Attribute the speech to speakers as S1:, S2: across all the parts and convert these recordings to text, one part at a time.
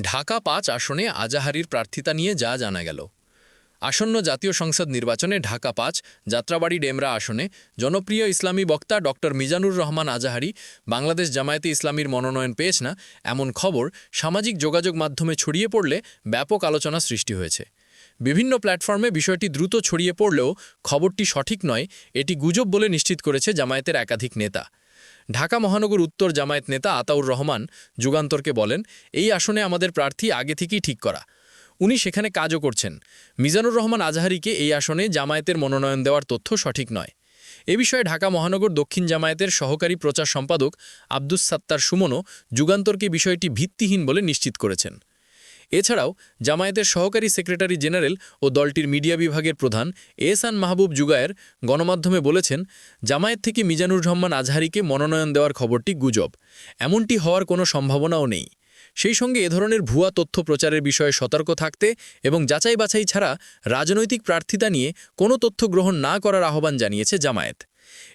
S1: ঢাকা-৫ আসনে আজাহারীর প্রার্থিতা নিয়ে যা জানা গেল। আসন্ন জাতীয় সংসদ নির্বাচনে ঢাকা-৫ যাত্রাবাড়ি ডেমরা আসনে জনপ্রিয় ইসলামী বক্তা ড মিজানুর রহমান আজাহারী বাংলাদেশ জামায়াতে ইসলামীর মনোনয়ন পেয়েছে না এমন খবর সামাজিক যোগাযোগ মাধ্যমে ছড়িয়ে পড়লে ব্যাপক আলোচনা সৃষ্টি হয়েছে। বিভিন্ন প্ল্যাটফর্মে বিষয়টি দ্রুত ছড়িয়ে পড়লেও খবরটি সঠিক নয়, এটি গুজব বলে নিশ্চিত করেছে জামায়াতের একাধিক নেতা। ঢাকা মহানগর উত্তর জামায়াত নেতা আতাউর রহমান যুগান্তরকে বলেন, এই আসনে আমাদের প্রার্থী আগে থেকেই ঠিক করা, উনি সেখানে কাজও করছেন। মিজানুর রহমান আজহারীকে এই আসনে জামায়াতের মনোনয়ন দেওয়ার তথ্য সঠিক নয়। এ বিষয়ে ঢাকা মহানগর দক্ষিণ জামায়াতের সহকারী প্রচার সম্পাদক আব্দুস সাত্তার সুমনও যুগান্তরকে বিষয়টি ভিত্তিহীন বলে নিশ্চিত করেছেন। এছাড়াও জামায়াতের সহকারী সেক্রেটারি জেনারেল ও দলটির মিডিয়া বিভাগের প্রধান এহসান মাহবুব জুগায়ের গণমাধ্যমে বলেছেন, জামায়াত থেকে মিজানুর রহমান আজহারীকে মনোনয়ন দেওয়ার খবরটি গুজব, এমনটি হওয়ার কোনো সম্ভাবনাও নেই। সেই সঙ্গে এ ধরনের ভুয়া তথ্য প্রচারের বিষয়ে সতর্ক থাকতে এবং যাচাই বাছাই ছাড়া রাজনৈতিক প্রার্থিতা নিয়ে কোনো তথ্য গ্রহণ না করার আহ্বান জানিয়েছে জামায়াত।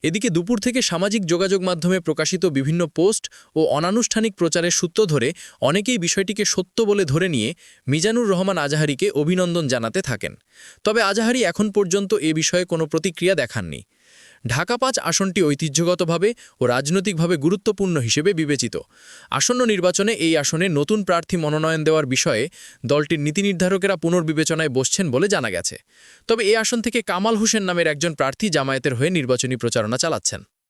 S1: এদিকে দুপুর থেকে সামাজিক যোগাযোগ মাধ্যমে প্রকাশিত বিভিন্ন পোস্ট ও অনানুষ্ঠানিক প্রচারের সূত্র ধরে অনেকেই বিষয়টিকে সত্য বলে ধরে নিয়ে মিজানুর রহমান আজহারীকে অভিনন্দন জানাতে থাকেন। তবে আজহারী এখন পর্যন্ত এ বিষয়ে কোনো প্রতিক্রিয়া দেখাননি। ঢাকা-৫ আসনটি ঐতিহ্যগতভাবে ও রাজনৈতিকভাবে গুরুত্বপূর্ণ হিসেবে বিবেচিত। আসন্ন নির্বাচনে এই আসনে নতুন প্রার্থী মনোনয়ন দেওয়ার বিষয়ে দলটির নীতি নির্ধারকেরা পুনর্বিবেচনায় বসছেন বলে জানা গেছে। তবে এই আসন থেকে কামাল হোসেন নামের একজন প্রার্থী জামায়াতের হয়ে নির্বাচনী প্রচারণা চালাচ্ছেন।